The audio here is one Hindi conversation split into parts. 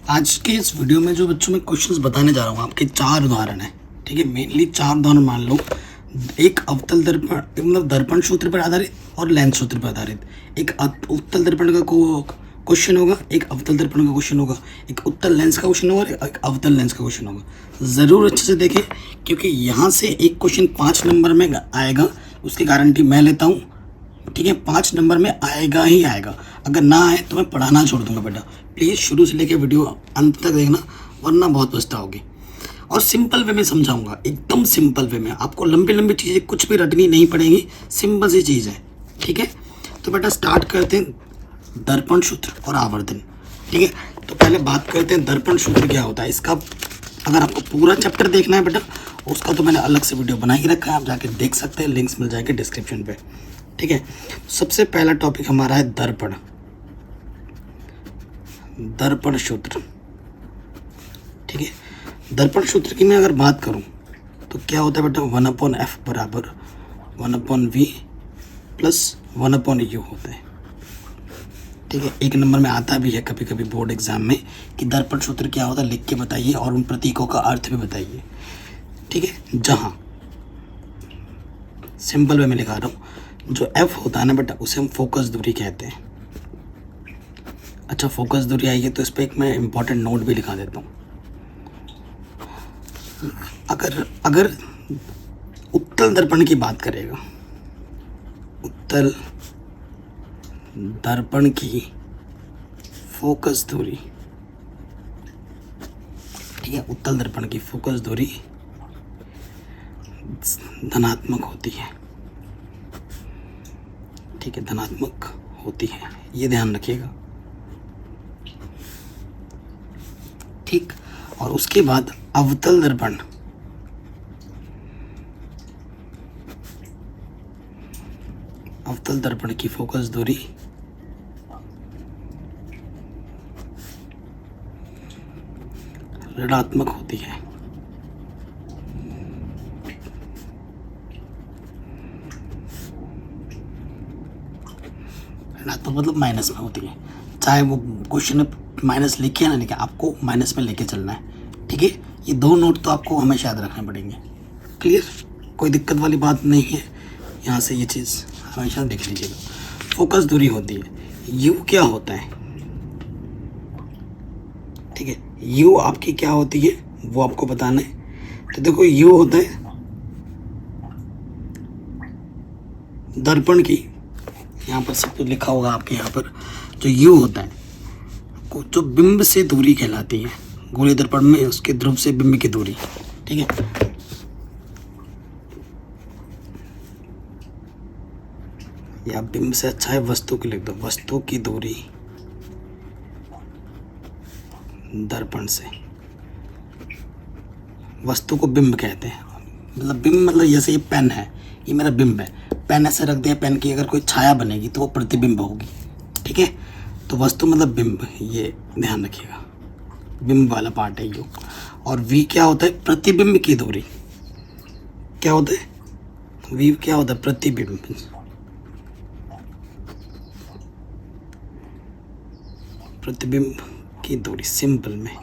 आज के इस वीडियो में जो बच्चों में क्वेश्चंस बताने जा रहा हूँ आपके 4 उदाहरण है। ठीक है, मेनली 4 उदाहरण मान लो। एक अवतल दर्पण मतलब दर्पण सूत्र पर आधारित और लेंस सूत्र पर आधारित। एक उत्तल दर्पण का क्वेश्चन होगा, एक अवतल दर्पण का क्वेश्चन होगा, एक उत्तल लेंस का क्वेश्चन होगा, एक अवतल लेंस का क्वेश्चन होगा। ज़रूर अच्छे से देखें क्योंकि यहाँ से एक क्वेश्चन 5 नंबर में आएगा, उसकी गारंटी मैं लेता हूँ। ठीक है, 5 नंबर में आएगा ही आएगा। अगर ना आए तो मैं पढ़ाना छोड़ दूंगा बेटा। प्लीज़ शुरू से लेकर वीडियो अंत तक देखना, वरना बहुत पछताओगे। और सिंपल वे में समझाऊंगा, एकदम सिंपल वे में। आपको लंबी लंबी चीज़ें कुछ भी रटनी नहीं पड़ेगी, सिंपल सी चीज़ है। ठीक है, तो बेटा स्टार्ट करते हैं दर्पण सूत्र और आवर्धन। ठीक है, तो पहले बात करते हैं दर्पण सूत्र क्या होता है। इसका अगर आपको पूरा चैप्टर देखना है बेटा, उसका तो मैंने अलग से वीडियो बना ही रखा है, आप जाके देख सकते हैं, लिंक्स मिल जाएंगे डिस्क्रिप्शन पे। ठीक है, सबसे पहला टॉपिक हमारा है दर्पण, दर्पण सूत्र। ठीक है, दर्पण सूत्र की मैं अगर बात करूं तो क्या होता है बेटा, 1/f बराबर 1/v प्लस 1/u होता है। ठीक है, एक नंबर में आता भी है कभी कभी बोर्ड एग्जाम में कि दर्पण सूत्र क्या होता है, लिख के बताइए और उन प्रतीकों का अर्थ भी बताइए। ठीक है, जहां सिंपल वे में लिखा रहा हूं, जो f होता है ना बेटा, उसे हम फोकस दूरी कहते हैं। अच्छा, फोकस दूरी आई है तो इस पर एक मैं इम्पॉर्टेंट नोट भी लिखा देता हूँ। अगर उत्तल दर्पण की बात करेगा, उत्तल दर्पण की फोकस दूरी, ठीक है, उत्तल दर्पण की फोकस दूरी धनात्मक होती है। ठीक है, धनात्मक होती है, ये ध्यान रखिएगा। ठीक, और उसके बाद अवतल दर्पण, अवतल दर्पण की फोकस दूरी ऋणात्मक होती है। ऋणात्मक मतलब माइनस में होती है, चाहे वो क्वेश्चन माइनस लिखे या ना लिखे, आपको माइनस में लेके चलना है। ठीक है, ये 2 नोट तो आपको हमेशा याद रखने पड़ेंगे। क्लियर, कोई दिक्कत वाली बात नहीं है, यहाँ से ये चीज़ हमेशा देख लीजिएगा। फोकस दूरी होती है, यू क्या होता है। ठीक है, यू आपकी क्या होती है वो आपको बताना है। तो देखो, यू होता है दर्पण की, यहाँ पर सब कुछ लिखा होगा आपके, यहाँ पर जो यू होता है जो बिंब से दूरी कहलाती है, गोलीय दर्पण में उसके ध्रुव से बिंब की दूरी। ठीक है, या बिंब से अच्छा है वस्तु की लिख दो, वस्तु की दूरी दर्पण से। वस्तु को बिंब कहते हैं, मतलब बिंब मतलब जैसे ये पेन है, ये मेरा बिंब है, पेन ऐसे रख दिया, पेन की अगर कोई छाया बनेगी तो वो प्रतिबिंब होगी। ठीक है, तो वस्तु मतलब बिंब, ये ध्यान रखिएगा, बिंब वाला पार्ट है ये। और वी क्या होता है, प्रतिबिंब की दूरी। क्या होता है, वी क्या होता है, प्रतिबिंब, प्रतिबिंब की दूरी। सिंपल में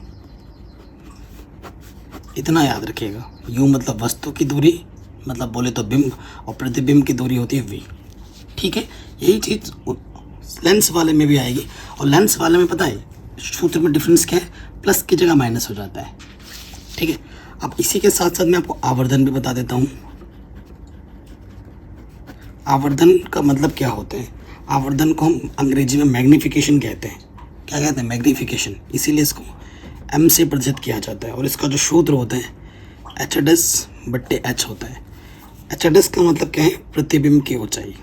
इतना याद रखिएगा, यू मतलब वस्तु की दूरी, मतलब बोले तो बिंब, और प्रतिबिंब की दूरी होती है वी। ठीक है, यही चीज़ लेंस वाले में भी आएगी। और लेंस वाले में पता है सूत्र में डिफरेंस क्या है, प्लस की जगह माइनस हो जाता है। ठीक है, अब इसी के साथ साथ मैं आपको आवर्धन भी बता देता हूँ। आवर्धन का मतलब क्या होते हैं, आवर्धन को हम अंग्रेजी में मैग्निफिकेशन कहते हैं। क्या कहते हैं, मैग्निफिकेशन, इसीलिए इसको m से प्रदर्शित किया जाता है। और इसका जो सूत्र होता है h/h होता है। h/h का मतलब क्या है, प्रतिबिंब की ऊंचाई,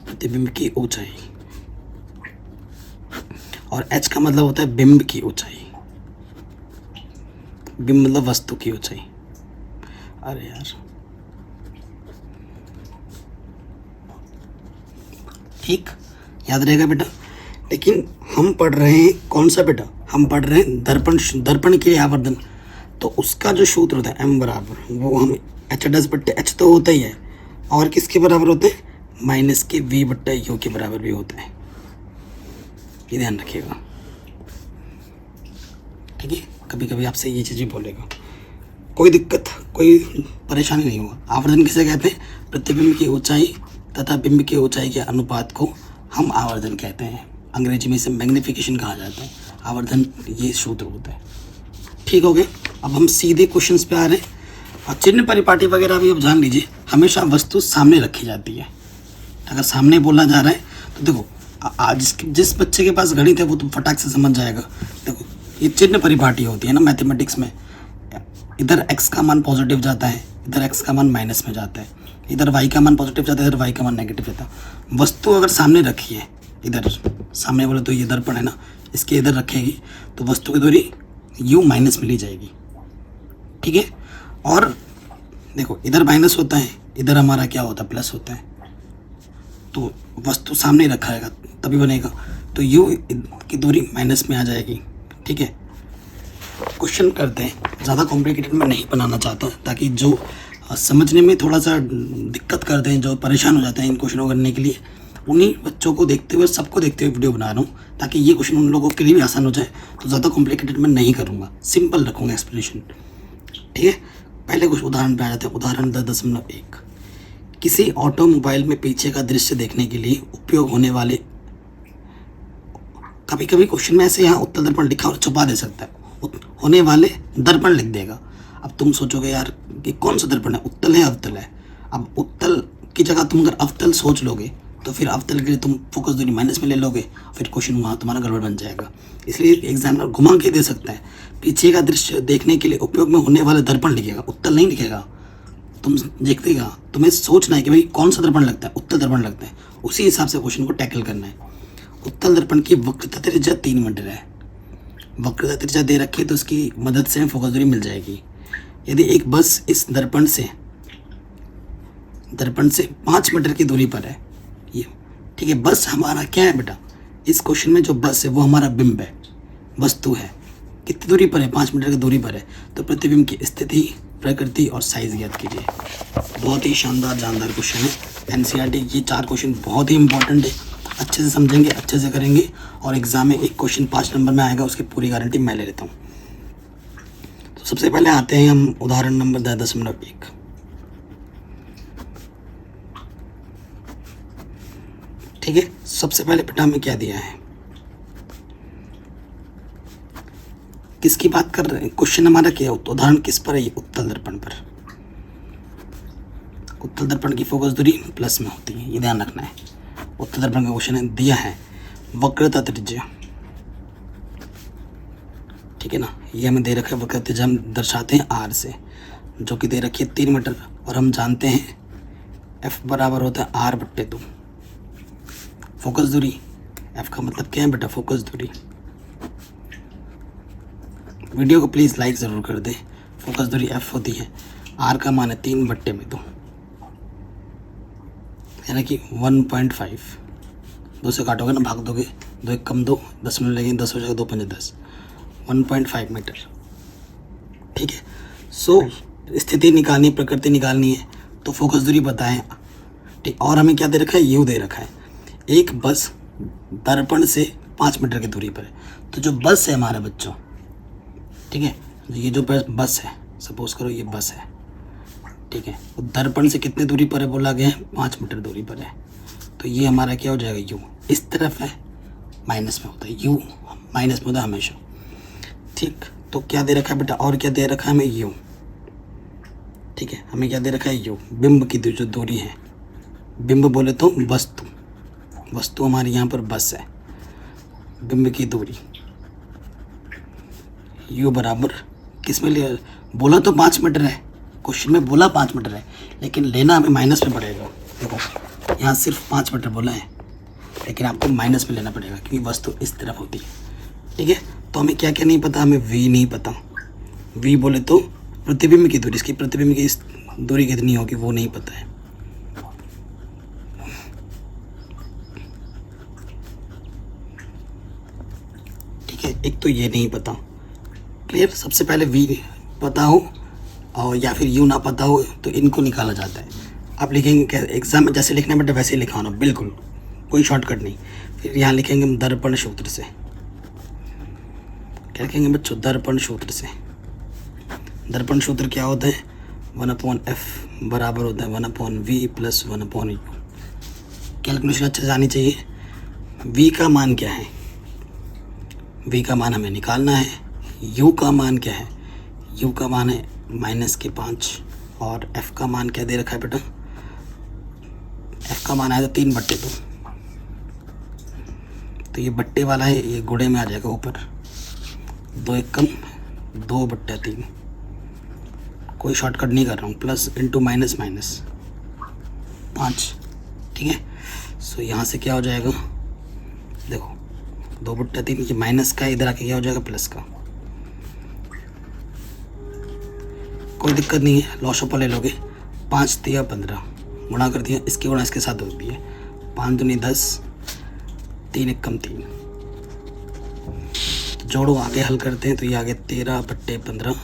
प्रतिबिंब की ऊंचाई। और h का मतलब होता है बिंब की ऊंचाई, बिंब मतलब वस्तु की ऊंचाई। अरे यार, ठीक, याद रहेगा बेटा। लेकिन हम पढ़ रहे हैं कौन सा बेटा, हम पढ़ रहे हैं दर्पण के लिए आवर्धन। तो उसका जो सूत्र होता है m बराबर, वो हम h/h तो होता ही है, और किसके बराबर होते हैं, माइनस के v/u के बराबर भी होता है। ये ध्यान रखिएगा। कभी कभी आपसे ये चीज़ भी बोलेगा। कोई दिक्कत, कोई परेशानी नहीं होगा। आवर्धन किसे कहते हैं? प्रतिबिंब की ऊंचाई तथा बिंब की ऊंचाई के अनुपात को हम आवर्धन कहते हैं। अंग्रेजी में इसे मैग्निफिकेशन कहा जाता है। आवर्धन ये सूत्र होता है। ठीक हो गए। अब हम सीधे क्वेश्चंस पे आ रहे हैं। और चिन्ह परिपाटी वगैरह भी अब जान लीजिए, हमेशा वस्तु सामने रखी जाती है। अगर सामने बोला जा रहा है तो देखो, आज जिस बच्चे के पास गणित है वो तो फटाक से समझ जाएगा। देखो, ये चिन्ह परिपाटी होती है ना मैथमेटिक्स में। इधर x का मान पॉजिटिव जाता है, इधर x का मान माइनस में जाता है, इधर y का मान पॉजिटिव जाता है, इधर y का मान नेगेटिव जाता है। वस्तु अगर सामने रखी है, इधर सामने बोले तो ये दर्पण है ना, इसके इधर रखेगी तो वस्तु की दूरी u माइनस में ली जाएगी। ठीक है। और देखो, इधर माइनस होता है, इधर हमारा क्या होता है? प्लस होता है। तो वस्तु सामने रखा है तभी बनेगा, तो u की दूरी माइनस में आ जाएगी। ठीक है। क्वेश्चन करते हैं। ज़्यादा कॉम्प्लिकेटेड मैं नहीं बनाना चाहता, ताकि जो समझने में थोड़ा सा दिक्कत करते हैं, जो परेशान हो जाते हैं इन क्वेश्चनों को करने के लिए, उन्हीं बच्चों को देखते हुए, सबको देखते हुए वीडियो बना रहा हूँ, ताकि ये क्वेश्चन उन लोगों के लिए भी आसान हो जाए। तो ज़्यादा कॉम्प्लिकेटेड मैं नहीं करूँगा, सिंपल रखूँगा एक्सप्लेनेशन। ठीक है। पहले कुछ उदाहरण पे आ जाते हैं। उदाहरण 10.1। किसी ऑटोमोबाइल में पीछे का दृश्य देखने के लिए उपयोग होने वाले, कभी कभी क्वेश्चन में ऐसे यहाँ उत्तल दर्पण लिखा और छुपा दे सकता है, होने वाले दर्पण लिख देगा। अब तुम सोचोगे यार कि कौन सा दर्पण है, उत्तल है अवतल है। अब उत्तल की जगह तुम अगर अवतल सोच लोगे तो फिर अवतल के लिए तुम फोकस दूरी माइनस में ले लोगे, फिर क्वेश्चन वहाँ तुम्हारा गड़बड़ बन जाएगा। इसलिए एग्जामिनर घुमा के दे सकता है, पीछे का दृश्य देखने के लिए उपयोग में होने वाले दर्पण लिखेगा, उत्तल नहीं लिखेगा। तुम देखतेगा, तुम्हें सोचना है कि भाई कौन सा दर्पण लगता है, उत्तल दर्पण लगता है, उसी हिसाब से क्वेश्चन को टैकल करना है। उत्तल दर्पण की वक्रता त्रिज्या 3 मीटर है। वक्रता त्रिज्या दे रखी है तो उसकी मदद से फोकस दूरी मिल जाएगी। यदि एक बस इस दर्पण से 5 मीटर की दूरी पर है, ये ठीक है। बस हमारा क्या है बेटा? इस क्वेश्चन में जो बस है वो हमारा बिंब है, वस्तु है। कितनी दूरी पर है? 5 मीटर की दूरी पर है। तो प्रतिबिंब की स्थिति, प्रकृति और साइज ज्ञात कीजिए। बहुत ही शानदार जानदार क्वेश्चन है। एनसीईआरटी ये 4 क्वेश्चन बहुत ही इंपॉर्टेंट है। अच्छे से समझेंगे, अच्छे से करेंगे, और एग्जाम में एक क्वेश्चन 5 नंबर में आएगा, उसकी पूरी गारंटी मैं ले लेता हूँ। तो सबसे पहले आते हैं हम उदाहरण नंबर 10.1। ठीक है। सबसे पहले बेटा हमें क्या दिया है, किसकी बात कर रहे हैं? क्वेश्चन हमारा क्या है? उदाहरण किस पर है? ये उत्तल दर्पण पर। उत्तल दर्पण की फोकस दूरी प्लस में होती है, ये ध्यान रखना है। उत्तल दर्पण का क्वेश्चन है, दिया है वक्रता त्रिज्या। ठीक है ना, ये हमें दे रखा है। वक्रता त्रिज्या हम दर्शाते हैं आर से, जो कि दे रखी है 3 मीटर, और हम जानते हैं एफ बराबर होता है R/2। फोकस दूरी, एफ का मतलब क्या है बेटा? फोकस दूरी। वीडियो को प्लीज़ लाइक ज़रूर कर दे। फोकस दूरी एफ होती है, आर का मान है 3/2, यानी कि 1.5। 2 से काटोगे ना, भाग दोगे, 2 1 कम 2, 10 मिनट लगेंगे, 10 हो जाएगा, 2 5 10, 1.5 मीटर। ठीक है। सो स्थिति निकालनी, प्रकृति निकालनी है, तो फोकस दूरी बताएं। ठीक। और हमें क्या दे रखा है? यू दे रखा है। एक बस दर्पण से 5 मीटर की दूरी पर है। तो जो बस है हमारे बच्चों, ठीक है, ये जो बस है, सपोज करो ये बस है, ठीक है, वो दर्पण से कितने दूरी पर है बोला गया है? 5 मीटर दूरी पर है। तो ये हमारा क्या हो जाएगा? यू इस तरफ है, माइनस में होता है, यू माइनस में होता है हमेशा। ठीक। तो क्या दे रखा है बेटा? और क्या दे रखा है हमें? यू। ठीक है, हमें क्या दे रखा है? यू। बिंब की जो दूरी है, बिंब बोले तो वस्तु, वस्तु हमारी यहाँ पर बस है, बिंब की दूरी यू बराबर किस में लिया? बोला तो 5 मीटर है, क्वेश्चन में बोला 5 मीटर है, लेकिन लेना हमें माइनस में पड़ेगा। देखो यहाँ सिर्फ 5 मीटर बोला है, लेकिन आपको माइनस में लेना पड़ेगा, क्योंकि वस्तु इस तरफ होती है। ठीक है। तो हमें क्या क्या नहीं पता? हमें वी नहीं पता। वी बोले तो प्रतिबिंब की दूरी, इसकी प्रतिबिंब की इस दूरी कितनी होगी वो नहीं पता है। ठीक है, एक तो ये नहीं पता। क्लियर। सबसे पहले वी पता हो और या फिर यू ना पता हो तो इनको निकाला जाता है। आप लिखेंगे एग्जाम में जैसे लिखना बेटा वैसे ही लिखाना, बिल्कुल कोई शॉर्टकट नहीं। फिर यहाँ लिखेंगे हम दर्पण सूत्र से, क्या लिखेंगे बच्चों, दर्पण सूत्र से। दर्पण सूत्र क्या होता है, 1/f बराबर होता है 1/v प्लस 1/u। कैलकुलेशन अच्छे से आनी चाहिए। v का मान क्या है, v का मान हमें निकालना है। u का मान क्या है, u का मान है -5 और f का मान क्या दे रखा है बेटा, f का मान आया था 3/2। तो ये बट्टे वाला है, ये गुणे में आ जाएगा ऊपर, 2 एक कम 2/3। कोई शॉर्टकट नहीं कर रहा हूँ, प्लस इंटू माइनस माइनस 5, ठीक है। सो यहाँ से क्या हो जाएगा, देखो 2/3, ये माइनस का इधर आके क्या हो जाएगा प्लस का। कोई दिक्कत नहीं है, लॉसोपा ले लोगे। 5 दिया 15 गुणा कर दिया, इसके गुणा इसके साथ हो दिए, 5 दूनी 10, 3 एक कम 3। तो जोड़ो, आगे हल करते हैं। तो ये आगे 13/15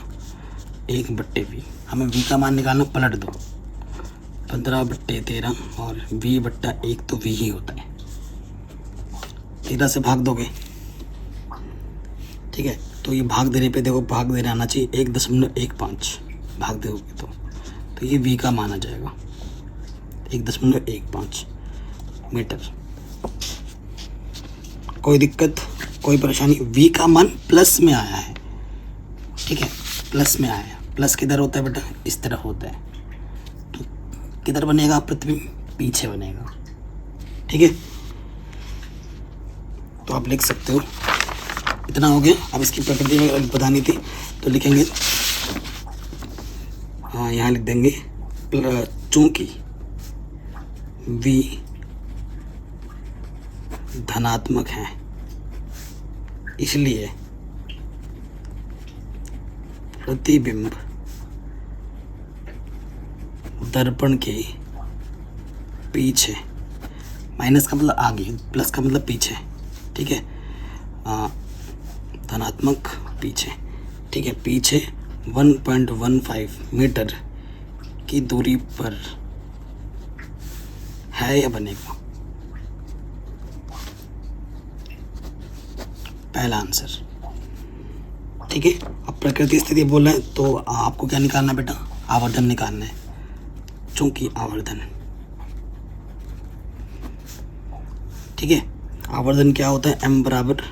1/v। हमें v का मान निकालना, पलट दो 15/13 और v/1 तो v ही होता है। 13 से भाग दोगे, ठीक है। तो ये भाग देने पे देखो, भाग देने आना चाहिए 1.15 भाग दोगे तो ये v का मान आ जाएगा 1.15 मीटर। कोई दिक्कत, कोई परेशानी। v का मान प्लस में आया है, ठीक है, प्लस में आया है। प्लस किधर होता है बेटा, इस तरफ होता है। तो किधर बनेगा प्रतिबिंब, पीछे बनेगा, ठीक है। तो आप लिख सकते हो, इतना हो गया। अब इसकी प्रकृति में बतानी थी तो लिखेंगे, हाँ यहाँ लिख देंगे, चूंकि v धनात्मक है इसलिए प्रतिबिंब दर्पण के पीछे, माइनस का मतलब आगे, प्लस का मतलब पीछे, ठीक है, धनात्मक पीछे, ठीक है, पीछे 1.15 मीटर की दूरी पर है या बनेगा। पहला आंसर, ठीक है। अब प्रकृति स्थिति बोल रहे हैं तो आपको क्या निकालना बेटा, आवर्धन निकालना है। चूंकि आवर्धन, ठीक है, आवर्धन क्या होता है, m बराबर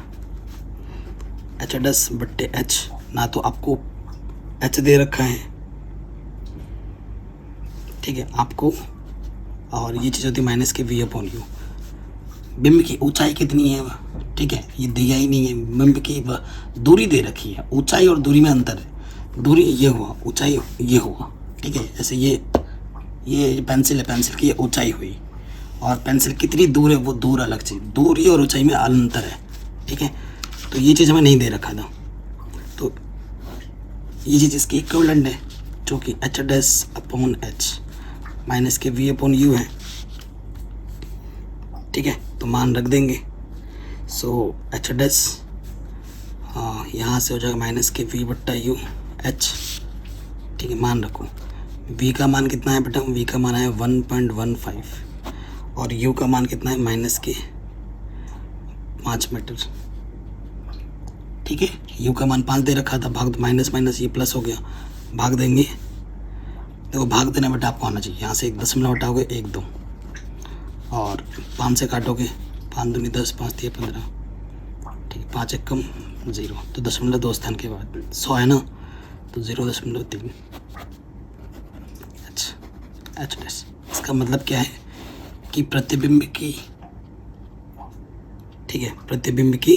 h/h। ना तो आपको h दे रखा है, ठीक है, आपको, और ये चीज़ होती है माइनस के v/u। बिंब की ऊंचाई कितनी है, ठीक है, ये दिया ही नहीं है। बिंब की दूरी दे रखी है, ऊंचाई और दूरी में अंतर है। दूरी ये हुआ, ऊंचाई ये हुआ, ठीक है। जैसे ये पेंसिल है, पेंसिल की ये ऊंचाई हुई, और पेंसिल कितनी दूर है वो दूर अलग चीज़, दूरी और ऊंचाई में अंतर है, ठीक है। तो ये चीज़ हमें नहीं दे रखा था, तो ये चीज़ इसकी इक्विवेलेंट है, जो कि h/h माइनस के v/u है, ठीक है। तो मान रख देंगे। सो h/, हाँ यहाँ से हो जाएगा माइनस के v/u h, ठीक है, मान रखो। v का मान कितना है बेटा, v का मान है 1.15 और u का मान कितना है माइनस के 5 मीटर, ठीक है। u का मान 5 दे रखा था, भाग माइनस माइनस ये प्लस हो गया, भाग देंगे। देखो भाग देना बेटा आपको आना चाहिए। यहाँ से 1 दशमलव हटाओगे 1 2 और 5 से काटोगे, 5 दूनी 10, 5 3 15, ठीक है, 5 एक कम 0, तो 0.2 स्थान के बाद 100 है ना, तो 0.3 h/, इसका मतलब क्या है कि प्रतिबिंब की, ठीक है, प्रतिबिंब की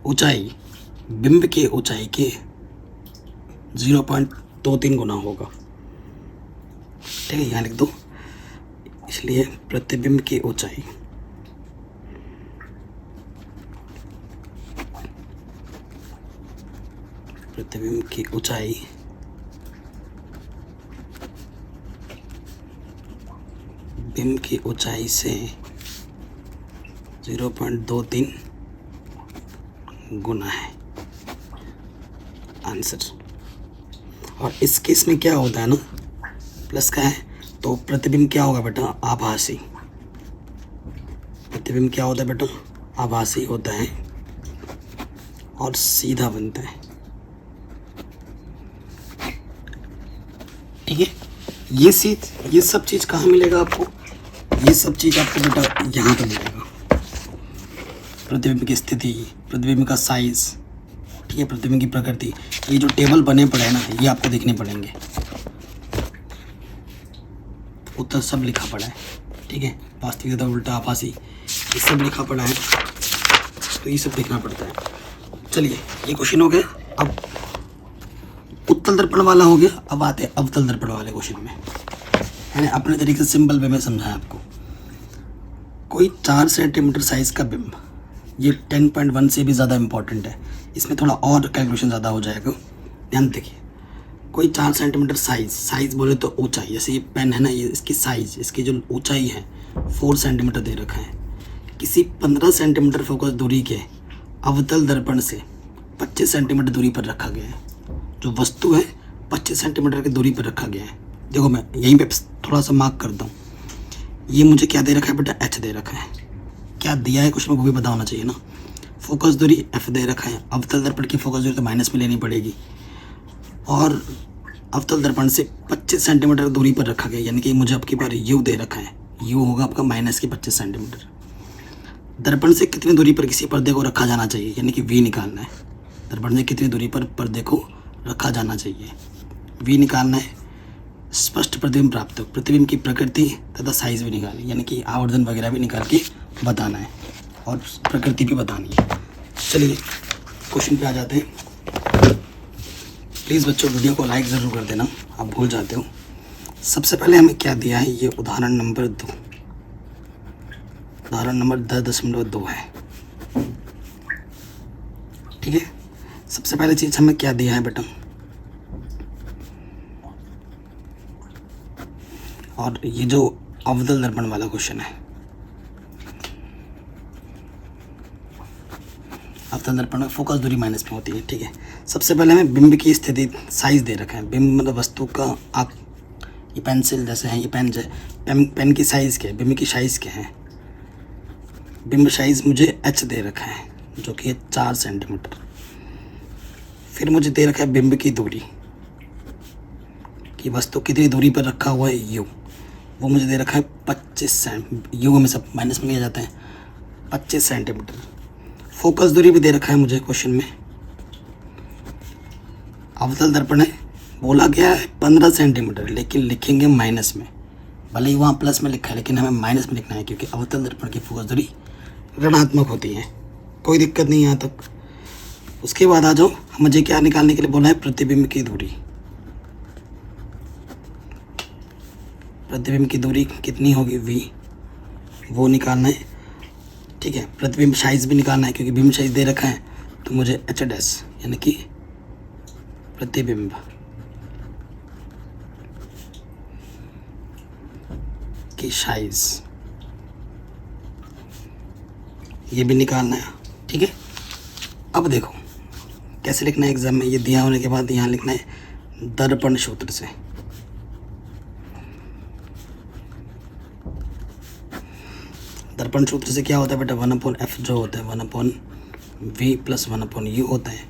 ऊंचाई बिंब के ऊंचाई के 0.23 गुना होगा, ठीक है, यहाँ लिख दो। इसलिए प्रतिबिंब की ऊंचाई बिंब की ऊंचाई से 0.23 गुना है आंसर। और इस केस में क्या होता है ना, प्लस का है तो प्रतिबिंब क्या होगा बेटा, आभासी। प्रतिबिंब क्या होता है बेटा, आभासी होता है, और सीधा बनता है। ठीक है, ये सब चीज़ कहाँ मिलेगा आपको? ये सब चीज़ आपको बेटा यहाँ पे मिलेगा। प्रतिबिंब की स्थिति, प्रतिबिंब का साइज, ठीक है, प्रतिबिंब की प्रकृति, ये जो टेबल बने पड़े हैं ना, ये आपको देखने पड़ेंगे। उत्तर सब लिखा पड़ा है, ठीक है, वास्तविकता, उल्टा, आभासी, ये सब लिखा पड़ा है, तो ये सब देखना पड़ता है। चलिए, ये क्वेश्चन हो गया। अब उत्तल दर्पण वाला हो गया, अब आते हैं अवतल दर्पण वाले क्वेश्चन में। मैंने अपने तरीके से सिंपल वे में समझाया आपको। कोई 4 सेंटीमीटर साइज का बिंब, ये 10.1 से भी ज़्यादा इंपॉर्टेंट है, इसमें थोड़ा और कैलकुलेशन ज़्यादा हो जाएगा। ध्यान देखिए, कोई 4 सेंटीमीटर साइज बोले तो ऊंचाई, जैसे ये पेन है ना, ये इसकी साइज, इसकी जो ऊंचाई है 4 सेंटीमीटर दे रखा है। किसी 15 सेंटीमीटर फोकस दूरी के अवतल दर्पण से 25 सेंटीमीटर दूरी पर रखा गया है। जो वस्तु है 25 सेंटीमीटर की दूरी पर रखा गया है। देखो, मैं यहीं पे थोड़ा सा मार्क करता हूँ। ये मुझे क्या दे रखा है बेटा? एच दे रखा है। क्या दिया है कुछ में वो भी पता होना चाहिए ना। फोकस दूरी एफ दे रखा है। अवतल दर्पण की फोकस दूरी तो माइनस में लेनी पड़ेगी, और अवतल दर्पण से 25 सेंटीमीटर दूरी पर रखा गया, यानी कि मुझे आपकी बार यू दे रखा है। यू होगा आपका माइनस की 25 सेंटीमीटर। दर्पण से कितनी दूरी पर किसी पर्दे को रखा जाना चाहिए, यानी कि वी निकालना है। दर्पण से कितनी दूरी पर पर्दे को रखा जाना चाहिए, वी निकालना है। स्पष्ट प्रतिबिंब प्राप्त हो, प्रतिबिंब की प्रकृति तथा साइज भी निकालनी, यानी कि आवर्धन वगैरह भी निकाल के बताना है, और प्रकृति भी बतानी है। चलिए क्वेश्चन पे आ जाते हैं। प्लीज़ बच्चों, वीडियो को लाइक ज़रूर कर देना, आप भूल जाते हो। सबसे पहले हमें क्या दिया है, ये उदाहरण नंबर 2, उदाहरण नंबर 10.2 है। ठीक है, सबसे पहले चीज़ हमें क्या दिया है बेटा, और ये जो अवतल दर्पण वाला क्वेश्चन है, अवतल दर्पण में फोकस दूरी माइनस में होती है। ठीक है, सबसे पहले हमें बिंब की स्थिति, साइज दे रखा है। बिंब मतलब वस्तु का आक, ये पेंसिल जैसे है, ये पेन की साइज़ क्या है, बिंब की साइज़ क्या है। बिंब साइज़ मुझे एच दे रखा है, जो कि है 4 सेंटीमीटर। फिर मुझे दे रखा है बिंब की दूरी, कि वस्तु कितनी दूरी पर रखा हुआ है, यू, वो मुझे दे रखा है 25 सेंटीमीटर। यू में सब माइनस में लिया जाता है, 25 सेंटीमीटर। फोकस दूरी भी दे रखा है मुझे क्वेश्चन में। अवतल दर्पण है, बोला गया है 15 सेंटीमीटर, लेकिन लिखेंगे माइनस में। भले ही वहाँ प्लस में लिखा है, लेकिन हमें माइनस में लिखना है, क्योंकि अवतल दर्पण की फोकस दूरी ऋणात्मक होती है। कोई दिक्कत नहीं यहाँ तक। उसके बाद आ जाओ, मुझे क्या निकालने के लिए बोला है, प्रतिबिंब की दूरी। प्रतिबिंब की दूरी कितनी होगी, वी, वो निकालना है। ठीक है, प्रतिबिंब साइज भी निकालना है, क्योंकि बिंब साइज दे रखा है, तो मुझे एच डैश, यानी कि प्रतिबिंब की साइज, ये भी निकालना है। ठीक है, अब देखो कैसे लिखना है एग्जाम में। ये दिया होने के बाद यहाँ लिखना है दर्पण सूत्र से। दर्पण सूत्र से क्या होता है बेटा, 1/f जो होता है 1/v + 1/u होता है।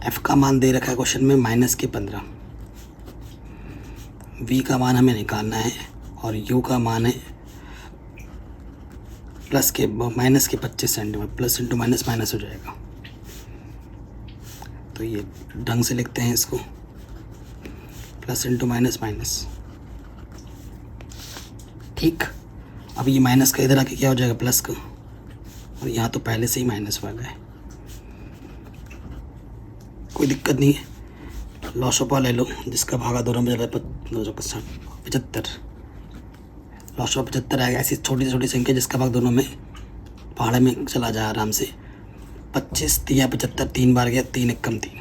f का मान दे रखा है क्वेश्चन में -15, v का मान हमें निकालना है, और u का मान है -25 centimetre. Plus into minus minus हो जाएगा, तो ये ढंग से लिखते हैं इसको, प्लस इंटू माइनस माइनस। ठीक, अब ये माइनस का इधर आके क्या हो जाएगा, प्लस का, और यहाँ तो पहले से ही माइनस वाला है, कोई दिक्कत नहीं है। लॉसोपा ले लो, जिसका भागा दोनों में ज़्यादा 75, लॉसोपा 75 आएगा। ऐसी छोटी से छोटी संख्या जिसका भाग दोनों में पहाड़े में चला जाए आराम से। 25 या 75, 3 बार गया, 3 एकम 3,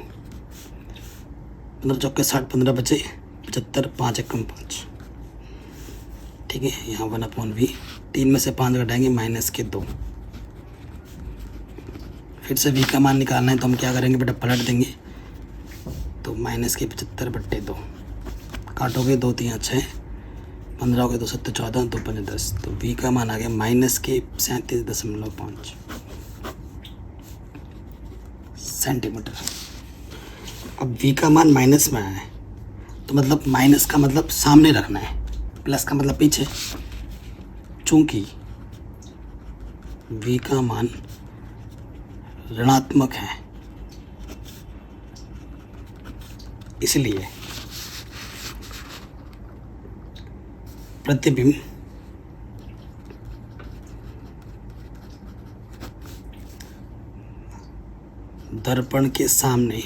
15 चौके 60, 15 बचे 75, 5 एकम 5। ठीक है, यहाँ 1/v, 3 में से 5 घटाएंगे -2। फिर से v का मान निकालना है, तो हम क्या करेंगे बेटा, पलट देंगे, तो -75/2, काटोगे 2 3 6, 15 हो गए 2 7 14, 2 5 10, तो v का मान आ गया -37.5। सेंटीमीटर। अब v का मान माइनस में आया है तो मतलब माइनस का मतलब सामने रखना है, प्लस का मतलब पीछे। चूंकि v का मान ऋणात्मक है इसलिए प्रतिबिंब दर्पण के सामने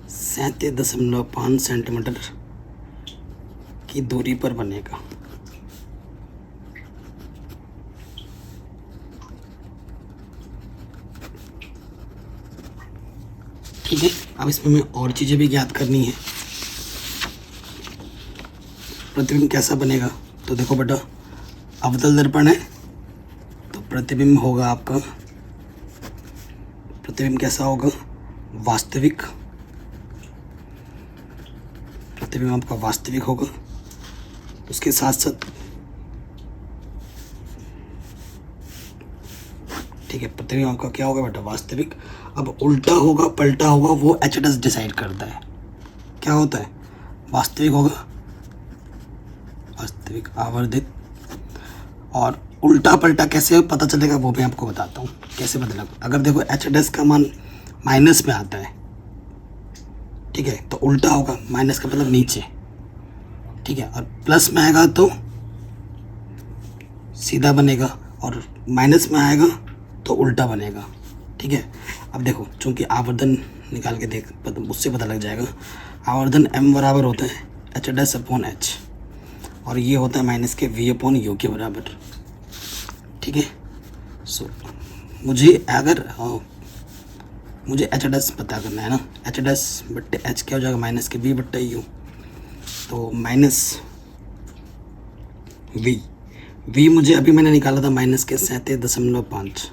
37.5 सेंटीमीटर की दूरी पर बनेगा। ठीक है, अब इसमें हमें और चीज़ें भी ज्ञात करनी है। प्रतिबिंब कैसा बनेगा, तो देखो बेटा, अवतल दर्पण है तो प्रतिबिंब होगा आपका, प्रतिबिंब कैसा होगा, वास्तविक। प्रतिबिंब आपका वास्तविक होगा। उसके साथ साथ ठीक है, प्रतिबिंब आपका क्या होगा बेटा, वास्तविक। अब उल्टा होगा पलटा होगा वो एचडस डिसाइड करता है। क्या होता है, वास्तविक होगा, वास्तविक आवर्धित। और उल्टा पलटा कैसे पता चलेगा वो मैं आपको बताता हूँ कैसे बदलेगा। अगर देखो एचडस का मान माइनस में आता है, ठीक है, तो उल्टा होगा, माइनस का मतलब नीचे, ठीक है, और प्लस में आएगा तो सीधा बनेगा, और माइनस में आएगा तो उल्टा बनेगा। ठीक है, अब देखो चूंकि आवर्धन निकाल के देख, उससे पता लग जाएगा। आवर्धन m बराबर होता है एच डैश अपॉन एच, और ये होता है माइनस के v अपॉन यू के बराबर। ठीक है, सो मुझे अगर मुझे एच डैश पता करना है ना, एच डैश बट्टे एच क्या हो जाएगा, माइनस के v बट्टे यू। तो माइनस v मुझे अभी मैंने निकाला था माइनस के 37.5,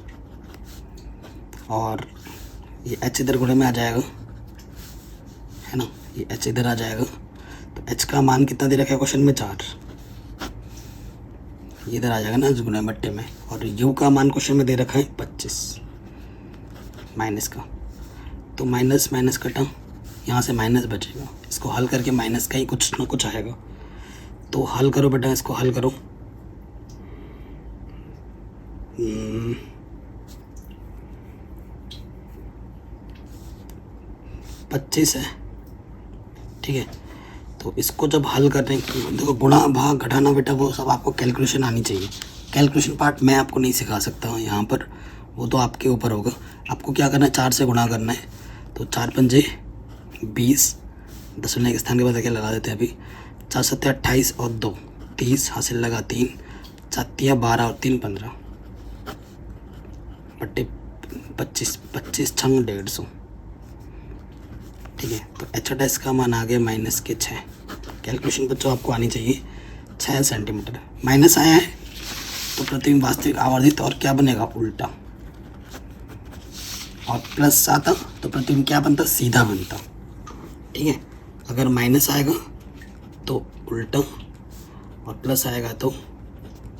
और ये h इधर गुणे में आ जाएगा, है ना, ये h इधर आ जाएगा। तो h का मान कितना दे रखा है क्वेश्चन में, 4, ये इधर आ जाएगा ना गुणे बट्टे में। और u का मान क्वेश्चन में दे रखा है 25 माइनस का। तो माइनस माइनस कटा, यहाँ से माइनस बचेगा, इसको हल करके माइनस का ही कुछ ना कुछ आएगा। तो हल करो बेटा, इसको हल करो। 25 है, ठीक है। तो इसको जब हल करने, देखो गुणा भाग घटाना बेटा वो सब आपको कैलकुलेशन आनी चाहिए। कैलकुलेशन पार्ट मैं आपको नहीं सिखा सकता हूँ यहाँ पर, वो तो आपके ऊपर होगा। आपको क्या करना है, 4 से गुणा करना है। तो 4 पंजे 20, दशमलव के स्थान के बाद क्या लगा देते हैं अभी, 4 सत्ते 28 और 2 30, हासिल लगा 3, 4 12 और 3 15 बट्टे 25, 25 छंग 150। ठीक है, तो एच डैश का मान आ गया माइनस के 6। कैलकुलेशन बच्चों आपको आनी चाहिए, 6 सेंटीमीटर। माइनस आया है तो प्रतिबिंब वास्तविक आवर्धित, और क्या बनेगा, उल्टा। और प्लस आता तो प्रतिबिंब क्या बनता, सीधा बनता। ठीक है, अगर माइनस आएगा तो उल्टा, और प्लस आएगा तो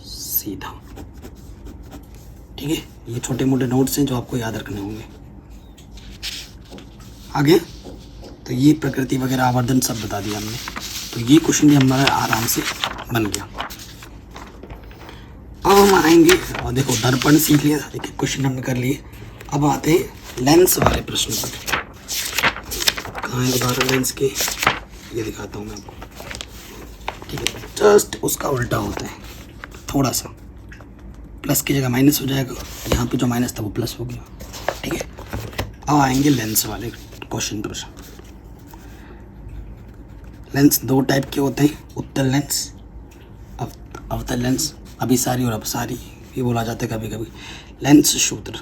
सीधा। ठीक है, ये छोटे मोटे नोट्स हैं जो आपको याद रखने होंगे। आगे तो ये प्रकृति वगैरह आवर्धन सब बता दिया हमने। तो ये क्वेश्चन भी हमारा आराम से बन गया। अब हम आएंगे, और देखो दर्पण सीख लिया, एक एक क्वेश्चन हमने कर लिए। अब आते हैं लेंस वाले प्रश्न पर। कहाँ है उदाहरण लेंस के, ये दिखाता हूँ मैं आपको। ठीक है, जस्ट उसका उल्टा होता है, थोड़ा सा प्लस की जगह माइनस हो जाएगा, यहाँ पे जो माइनस था वो प्लस हो गया। ठीक है, अब आएंगे लेंस वाले क्वेश्चन पर। लेंस 2 टाइप के होते हैं, उत्तल लेंस, अवतल लेंस, अभिसारी और अपसारी ये बोला जाता है कभी कभी। लेंस सूत्र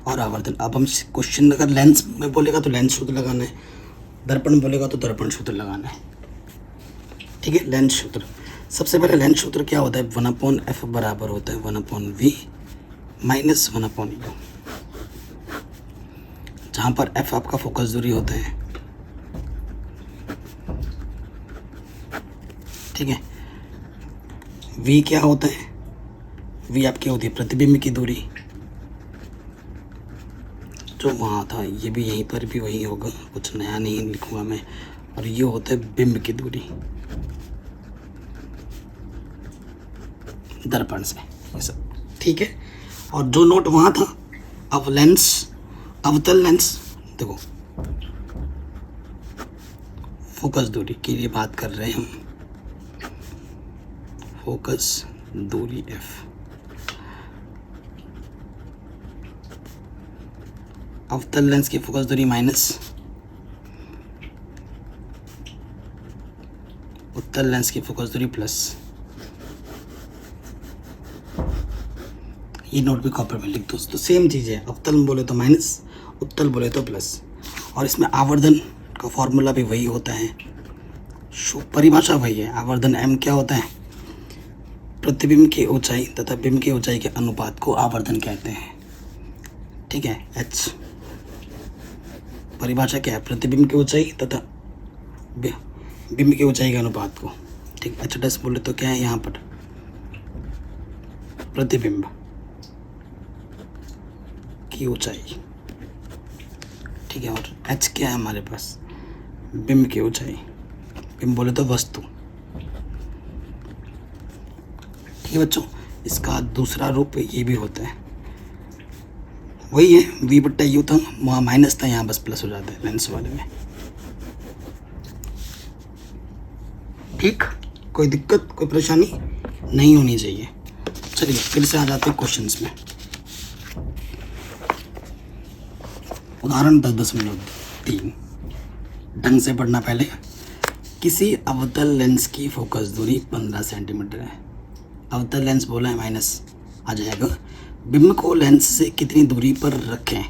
और आवर्धन। अब हम क्वेश्चन अगर लेंस में बोलेगा तो लेंस सूत्र लगाना है, दर्पण बोलेगा तो दर्पण सूत्र लगाना है। ठीक है, लेंस सूत्र। सबसे पहले लेंस सूत्र क्या होता है, 1/f बराबर होता है 1/v माइनस 1/u, जहाँ पर f आपका फोकस दूरी होता है। ठीक है, v क्या होता है, वी आपकी होती है प्रतिबिंब की दूरी, जो वहाँ था ये भी यहीं पर भी वही होगा, कुछ नया नहीं लिखूँगा मैं। और ये होता है बिंब की दूरी दर्पण से, ये सब ठीक है। और जो नोट वहाँ था अवतल लेंस, देखो फोकस दूरी की लिए बात कर रहे हैं हम, फोकस दूरी f, अवतल लेंस की फोकस दूरी माइनस उत्तल लेंस की फोकस दूरी प्लस। ये नोट भी कॉपर में लिख दो, तो सेम चीज़ है, अवतल बोले तो माइनस, उत्तल बोले तो प्लस। और इसमें आवर्धन का फॉर्मूला भी वही होता है, परिभाषा वही है। आवर्धन m क्या होता है, प्रतिबिंब की ऊंचाई तथा बिंब की ऊंचाई के अनुपात को आवर्धन कहते हैं, ठीक है। h परिभाषा क्या है, प्रतिबिंब की ऊंचाई तथा बिंब की ऊंचाई के अनुपात को, ठीक। h डैश बोले तो क्या है यहाँ पर, प्रतिबिंब की ऊंचाई, ठीक है। और h क्या है हमारे पास, बिंब की ऊंचाई, बिंब बोले तो वस्तु, ठीक है बच्चों। इसका दूसरा रूप ये भी होता है, वही है v बट्टा यू था, वहाँ माइनस था, यहाँ बस प्लस हो जाता है लेंस वाले में, ठीक। कोई दिक्कत कोई परेशानी नहीं होनी चाहिए। चलिए फिर से आ जाते हैं क्वेश्चंस में। उदाहरण 10.3 ढंग से पढ़ना पहले। किसी अवतल लेंस की फोकस दूरी 15 सेंटीमीटर है, अवतल लेंस बोला है माइनस आ जाएगा। बिंब को लेंस से कितनी दूरी पर रखें,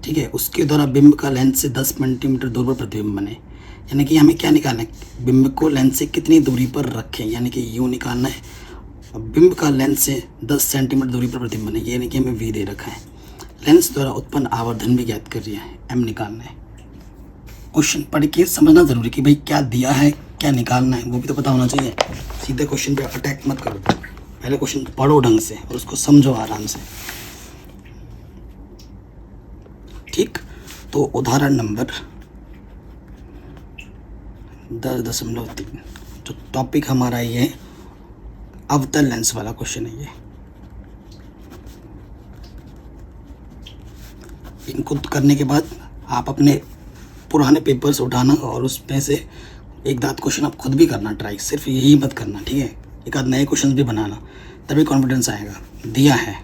ठीक है। उसके द्वारा बिंब का लेंस से 10 सेंटीमीटर दूर पर प्रतिबिंब बने, यानी कि हमें क्या निकालना है, बिंब को लेंस से कितनी दूरी पर रखें, यानी कि यू निकालना है। और बिंब का लेंस से 10 सेंटीमीटर दूरी पर प्रतिबिंब बने, यानी कि हमें वी दे रखा है। लेंस द्वारा उत्पन्न आवर्धन भी ज्ञात कर दिया है, एम निकालना है। क्वेश्चन पढ़ के समझना जरूरी कि भाई क्या दिया है क्या निकालना है वो भी तो पता होना चाहिए। सीधे क्वेश्चन पे अटैक मत करो, पहले क्वेश्चन पढ़ो ढंग से और उसको समझो आराम से, ठीक। तो उदाहरण नंबर 10.3 जो टॉपिक हमारा ये अवतल लेंस वाला क्वेश्चन है। ये इनको करने के बाद आप अपने पुराने पेपर्स उठाना और उसमें से एक आध क्वेश्चन आप खुद भी करना ट्राई, सिर्फ यही मत करना, ठीक है। एक आध नए क्वेश्चन भी बनाना, तभी कॉन्फिडेंस आएगा। दिया है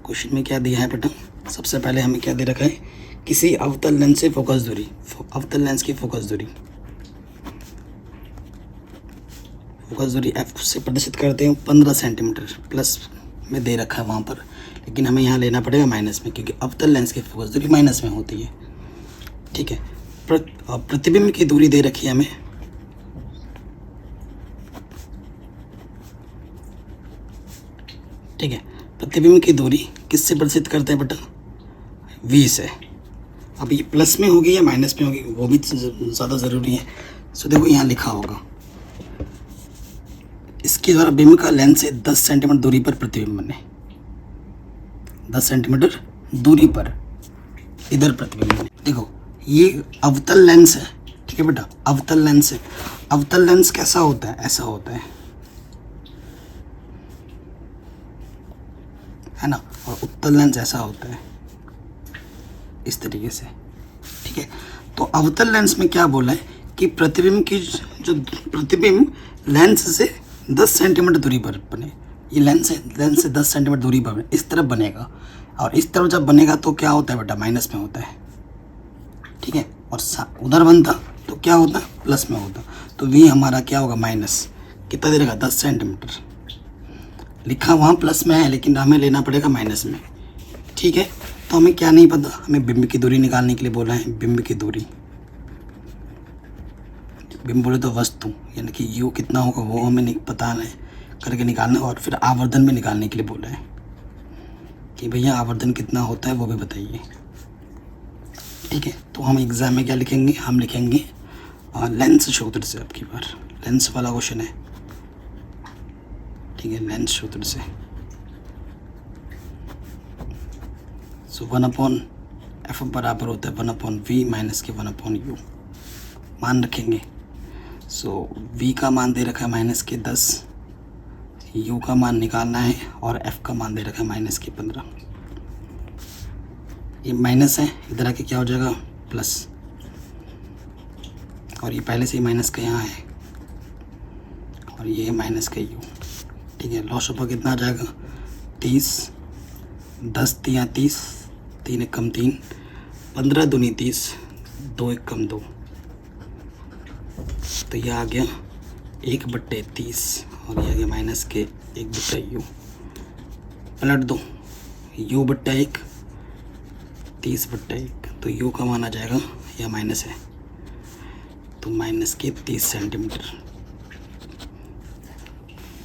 क्वेश्चन में क्या दिया है बेटा, सबसे पहले हमें क्या दे रखा है, किसी अवतल लेंस से फोकस दूरी, अवतल लेंस की फोकस दूरी f से प्रदर्शित करते हैं 15 सेंटीमीटर, प्लस में दे रखा है वहाँ पर, लेकिन हमें यहाँ लेना पड़ेगा माइनस में, क्योंकि अवतल लेंस की फोकस दूरी माइनस में होती है, ठीक है। प्रतिबिंब की दूरी दे रखी है हमें, ठीक है। प्रतिबिंब की दूरी किससे प्रदर्शित करते हैं बेटा, v से। अब ये प्लस में होगी या माइनस में होगी वो भी ज़्यादा ज़रूरी है। सो देखो यहाँ लिखा होगा, इसके द्वारा बिंब का लेंस से 10 सेंटीमीटर दूरी पर प्रतिबिंब बने, 10 सेंटीमीटर दूरी पर इधर प्रतिबिंब बने। देखो ये अवतल लेंस है, ठीक है बेटा, अवतल लेंस है। अवतल लेंस कैसा होता है, ऐसा होता है ना, और उत्तल लेंस ऐसा होता है इस तरीके से, ठीक है। तो अवतल लेंस में क्या बोला है कि प्रतिबिंब की जो प्रतिबिंब लेंस से 10 सेंटीमीटर दूरी पर बने, ये लेंस है, लेंस से 10 सेंटीमीटर दूरी पर बने, इस तरफ बनेगा। और इस तरफ जब बनेगा तो क्या होता है बेटा, माइनस में होता है, ठीक है। और उधर बनता तो क्या होता, प्लस में होता। तो वी हमारा क्या होगा, माइनस कितना दे रखा, 10 सेंटीमीटर लिखा वहाँ प्लस में है, लेकिन हमें लेना पड़ेगा माइनस में, ठीक है। तो हमें क्या नहीं पता, हमें बिंब की दूरी निकालने के लिए बोला है। बिंब की दूरी, बिंब बोले तो वस्तु, यानी कि यू कितना होगा वो हमें नहीं पता है, करके निकालना। और फिर आवर्धन भी निकालने के लिए बोला है कि भैया आवर्धन कितना होता है वो भी बताइए, ठीक है। तो हम एग्ज़ाम में क्या लिखेंगे, हम लिखेंगे लेंस सूत्र से। अब की बार लेंस वाला क्वेश्चन है, ठीक है, लेंस सूत्र से। सो 1/f बराबर होता है 1/v माइनस के 1/u। मान रखेंगे। सो v का मान दे रखा है -10, u का मान निकालना है और f का मान दे रखा है -15। ये माइनस है, इधर आके क्या हो जाएगा प्लस, और ये पहले से ही माइनस का यहाँ है और ये माइनस का u। ठीक है, लॉस ऑफ कितना आ जाएगा 30, 10 3 30, 3 1 कम 3, 15 दूनी 30, 2 1 कम 2, तो ये आ गया 1/30 और ये आ गया माइनस के 1/u। पलट दो, u/1 30/1, तो u का मान आ जाएगा, या माइनस है तो माइनस के 30 सेंटीमीटर।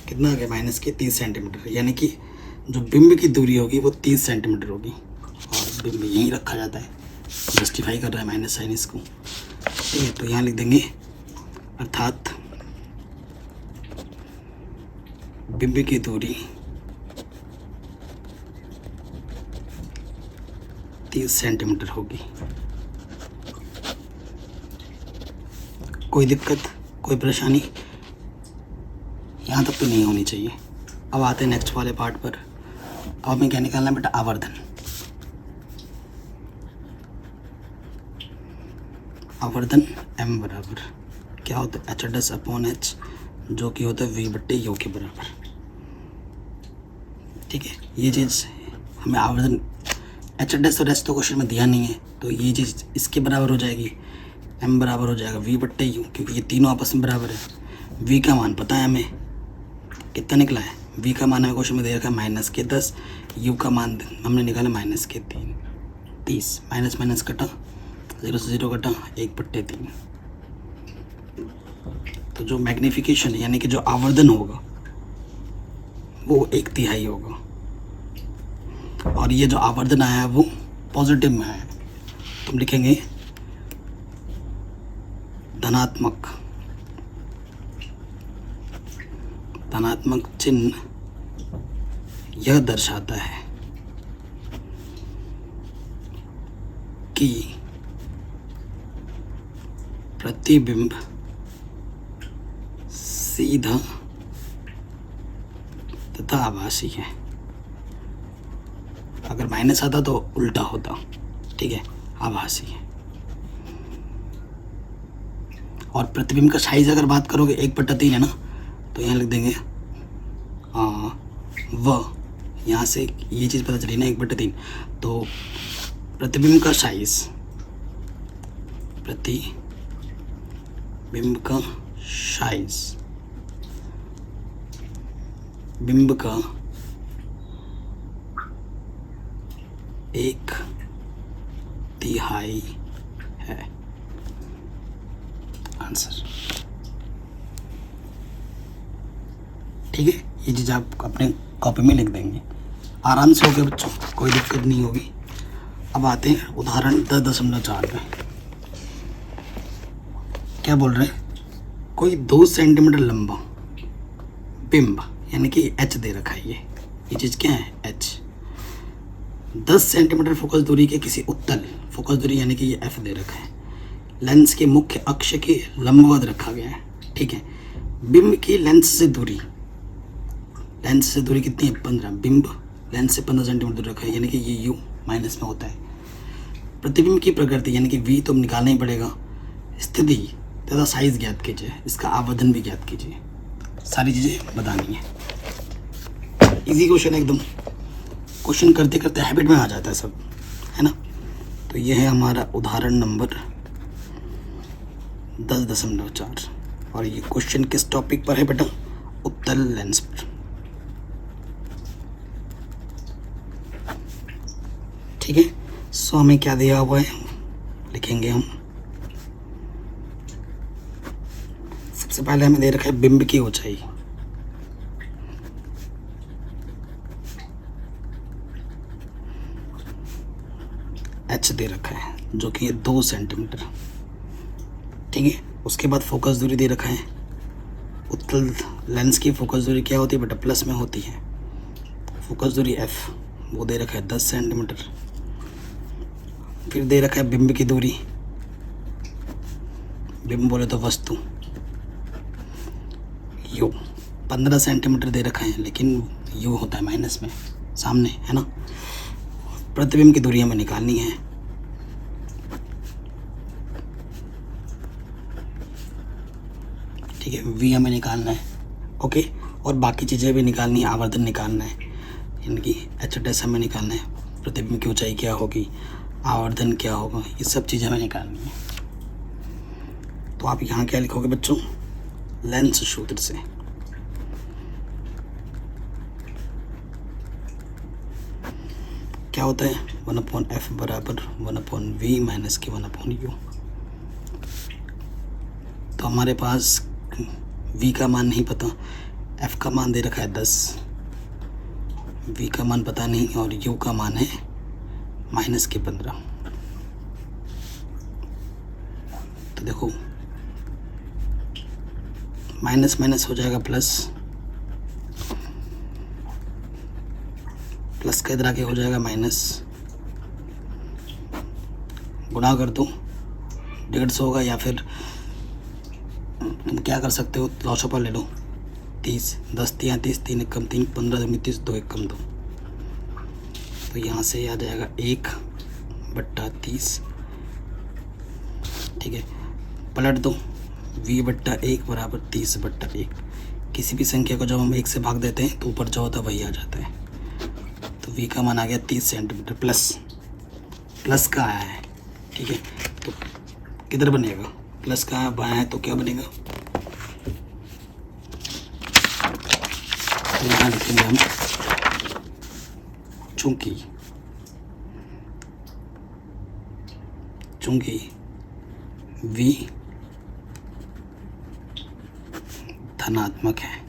कितना आ गया -30 सेंटीमीटर, यानी कि जो बिंब की दूरी होगी वो 30 सेंटीमीटर होगी और बिंब यहीं रखा जाता है। जस्टिफाई कर रहा है माइनस साइन इसको। ठीक है, तो यहाँ लिख देंगे अर्थात बिंब की दूरी 30 सेंटीमीटर होगी। कोई दिक्कत, कोई परेशानी यहाँ तक तो नहीं होनी चाहिए। अब आते हैं नेक्स्ट वाले पार्ट पर। अब हमें क्या निकालना है बेटा, आवर्धन। आवर्धन m बराबर क्या होता है h/h, जो कि होता है v/u के बराबर। ठीक है, ये चीज़ हमें आवर्धन h और h तो क्वेश्चन में दिया नहीं है, तो ये चीज़ इसके बराबर हो जाएगी, m बराबर हो जाएगा v/u, क्योंकि ये तीनों आपस में बराबर है। v का मान पता है हमें कितना निकला है, v का मान हमें क्वेश्चन में दे रखा है -10, u का मान हमने निकाला -3, 30, माइनस माइनस कटा, 0 से 0 कटा, 1/3। तो जो मैग्नीफिकेशन यानी कि जो आवर्धन होगा वो 1/3 होगा, और ये जो आवर्धन आया है वो पॉजिटिव में आया है, तो हम लिखेंगे धनात्मक चिन्ह यह दर्शाता है कि प्रतिबिंब सीधा तथा आभासी है। अगर माइनस आता तो उल्टा होता। ठीक है, आभासी है। और प्रतिबिंब का साइज अगर बात करोगे 1/3 है ना, तो यहाँ लिख देंगे यहाँ से ये चीज़ पता चली ना 1/3, तो प्रतिबिंब का साइज, प्रतिबिंब का साइज बिंब का 1/3 है आंसर। ठीक है, ये चीज़ आप अपने कॉपी में लिख देंगे, आराम से हो गया बच्चों, कोई दिक्कत नहीं होगी। अब आते हैं उदाहरण 10.4 में। क्या बोल रहे हैं, कोई 2 सेंटीमीटर लंबा बिंब यानी कि h दे रखा है, ये चीज़ क्या है h, 10 सेंटीमीटर फोकस दूरी के किसी उत्तल, फोकस दूरी यानी कि ये f दे रखा है, लेंस के मुख्य अक्ष के लंबवत रखा गया है। ठीक है, बिंब की लेंस से दूरी कितनी है 15, बिंब लेंस से 15 सेंटीमीटर रखा है, यानी कि ये u माइनस में होता है। प्रतिबिंब की प्रकृति यानी कि v तो निकालना ही पड़ेगा, स्थिति तथा साइज ज्ञात कीजिए, इसका आवर्धन भी ज्ञात कीजिए, सारी चीज़ें बतानी है। इजी क्वेश्चन एकदम, क्वेश्चन करते करते हैबिट में आ जाता है सब, है ना। तो ये है हमारा उदाहरण नंबर 10.4, और ये क्वेश्चन किस टॉपिक पर है बेटा, उत्तल लेंस पर। ठीक है, सो हमें क्या दिया हुआ है लिखेंगे हम। सबसे पहले हमें दे रखा है बिंब की ऊंचाई, h दे रखा है जो कि 2 सेंटीमीटर। ठीक है, उसके बाद फोकस दूरी दे रखा है उत्तल लेंस की फोकस दूरी क्या होती है बेटा, प्लस में होती है। फोकस दूरी f वो दे रखा है 10 सेंटीमीटर। फिर दे रखा है बिंब की दूरी, बिंब बोले तो वस्तु, यू 15 सेंटीमीटर दे रखा है, लेकिन यू होता है माइनस में सामने, है ना। प्रतिबिंब की दूरी हमें निकालनी है। ठीक है, v हमें निकालना है, ओके। और बाकी चीज़ें भी निकालनी है, आवर्धन निकालना है, इनकी एच डैश हमें निकालना है, प्रतिबिंब की ऊंचाई क्या होगी, आवर्धन क्या होगा, ये सब चीज़ें हमें निकालनी है। तो आप यहाँ क्या लिखोगे बच्चों, लेंस सूत्र से क्या होता है 1/f बराबर 1/v माइनस के 1/u। तो हमारे पास v का मान नहीं पता, f का मान दे रखा है 10, v का मान पता नहीं, और u का मान है माइनस के 15। तो देखो माइनस माइनस हो जाएगा प्लस, प्लस का इधर आके हो जाएगा माइनस, गुणा कर दो 150 होगा, या फिर तुम क्या कर सकते हो, 200 पर ले लो, 30 10 3 30 3 1 कम 3 15 30 2 1 कम 2। तो यहाँ से आ जाएगा 1/30। ठीक है, पलट दो, v/1 बराबर 30/1। किसी भी संख्या को जब हम 1 से भाग देते हैं तो ऊपर जो होता है वही आ जाता है। तो v का मान आ गया 30 सेंटीमीटर, प्लस का आया है। ठीक है, तो किधर बनेगा, प्लस का बायां है तो क्या बनेगा, तो यहाँ लिखेंगे हम चूंकि v धनात्मक है,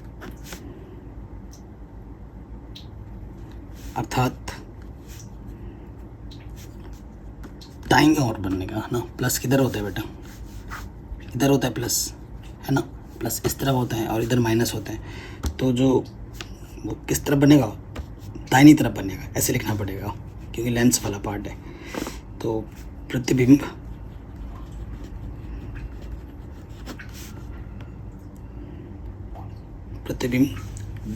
अर्थात दाईं ओर बनेगा, है ना। प्लस किधर होता है बेटा, इधर होता है प्लस, है ना, प्लस इस तरफ होता है और इधर माइनस होता है। तो जो वो किस तरफ बनेगा, दाहिनी तरफ बनेगा, ऐसे लिखना पड़ेगा क्योंकि लेंस वाला पार्ट है। तो प्रतिबिंब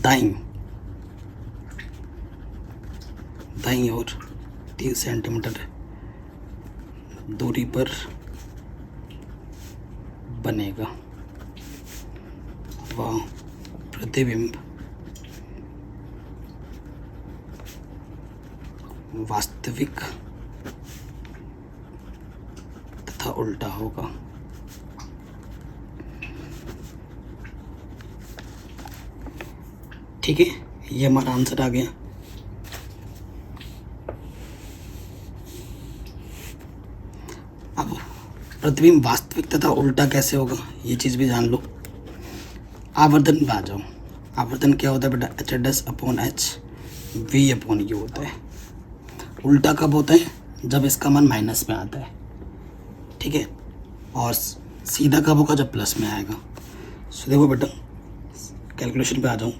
दाईं ओर 30 सेंटीमीटर दूरी पर बनेगा। वह प्रतिबिंब वास्तविक तथा उल्टा होगा। ठीक है, ये हमारा आंसर आ गया। अब प्रतिबिंब वास्तविक तथा उल्टा कैसे होगा ये चीज़ भी जान लो। आवर्धन पे आ जाओ। आवर्धन क्या होता है बेटा, h'/h v/u होता है। उल्टा कब होता है, जब इसका मान माइनस में आता है। ठीक है, और सीधा कब होगा, जब प्लस में आएगा। सो देखो बेटा, कैलकुलेशन पे आ जाऊँ।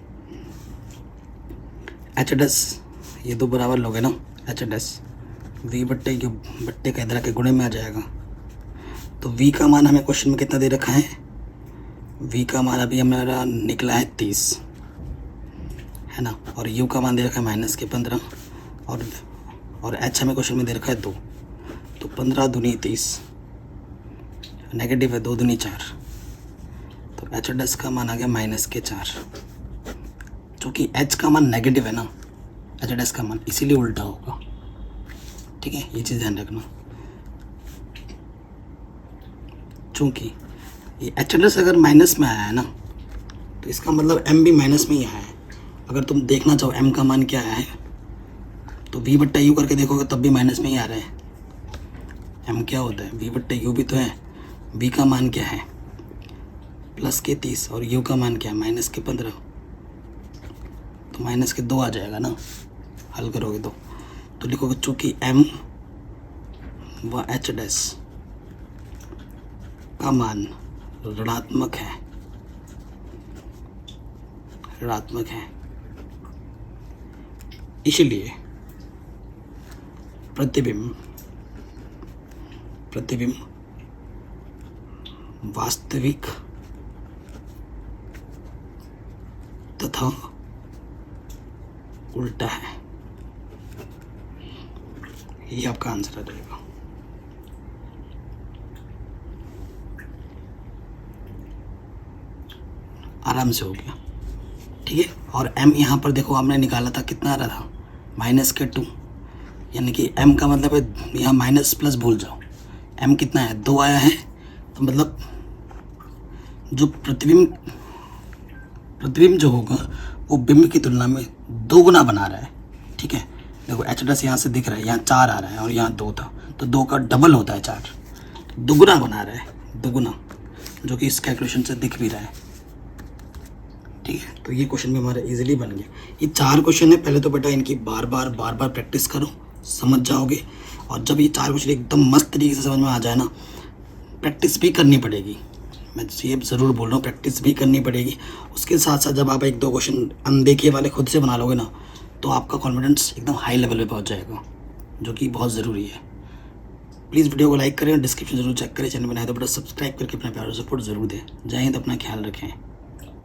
h' ये दो बराबर लोगे ना, h' v/u बट्टे का इधर आके गुणे में आ जाएगा। तो v का मान हमें क्वेश्चन में कितना दे रखा है, v का मान अभी हमारा निकला है 30, है ना, और u का मान दे रखा है माइनस के 15, और h हमें क्वेश्चन में दे रखा है 2। तो 15 दूनी 30, नेगेटिव है, 2 दूनी 4, तो h' का मान आ गया माइनस के 4। चूँकि h का मान नेगेटिव है ना, h' का मान, इसीलिए उल्टा होगा। ठीक है, ये चीज़ ध्यान रखना। चूँकि ये h' अगर माइनस में आया है ना, तो इसका मतलब m भी माइनस में ही आया है। अगर तुम देखना चाहो m का मान क्या आया है, तो v/u करके देखोगे तब भी माइनस में ही आ रहा है। m क्या होता है, v/u भी तो है। v का मान क्या है, प्लस के 30, और u का मान क्या है, माइनस के 15। तो माइनस के 2 आ जाएगा ना, हल करोगे तो लिखोगे चूँकि m व h' का मान ऋणात्मक है, ऋणात्मक हैं। इसलिए प्रतिबिंब वास्तविक तथा उल्टा है। ये आपका आंसर आ जाएगा। आराम से हो गया, ठीक है। और m यहाँ पर देखो हमने निकाला था, कितना आ रहा था, -2, यानी कि m का मतलब है यहाँ माइनस प्लस भूल जाओ। m कितना है, 2 आया है, तो मतलब जो प्रतिबिंब जो होगा वो बिंब की तुलना में 2 गुना बना रहा है, ठीक है। देखो h' यहाँ से दिख रहा है, यहाँ 4 आ रहा है और यहाँ 2 था, तो 2 का डबल होता है 4, दुगुना बना रहा है, दुगुना, जो कि इस कैलकुलेशन से दिख भी रहा है, ठीक है। तो ये क्वेश्चन भी हमारा इजीली बन गया। ये 4 क्वेश्चन है, पहले तो बेटा इनकी बार बार प्रैक्टिस करो, समझ जाओगे। और जब ये 4 क्वेश्चन एकदम मस्त तरीके से समझ में आ जाए ना, प्रैक्टिस भी करनी पड़ेगी, मैं ये ज़रूर बोल रहा हूँ, प्रैक्टिस भी करनी पड़ेगी। उसके साथ साथ जब आप 1-2 क्वेश्चन अनदेखे वाले खुद से बना लोगे ना, तो आपका कॉन्फिडेंस एकदम हाई लेवल पे पहुँच जाएगा, जो कि बहुत ज़रूरी है। प्लीज़ वीडियो को लाइक करें और डिस्क्रिप्शन जरूर चेक करें। चैनल बनाए तो बेटा सब्सक्राइब करके अपना प्यार और सपोर्ट ज़रूर दें। जय हिंद, अपना ख्याल रखें।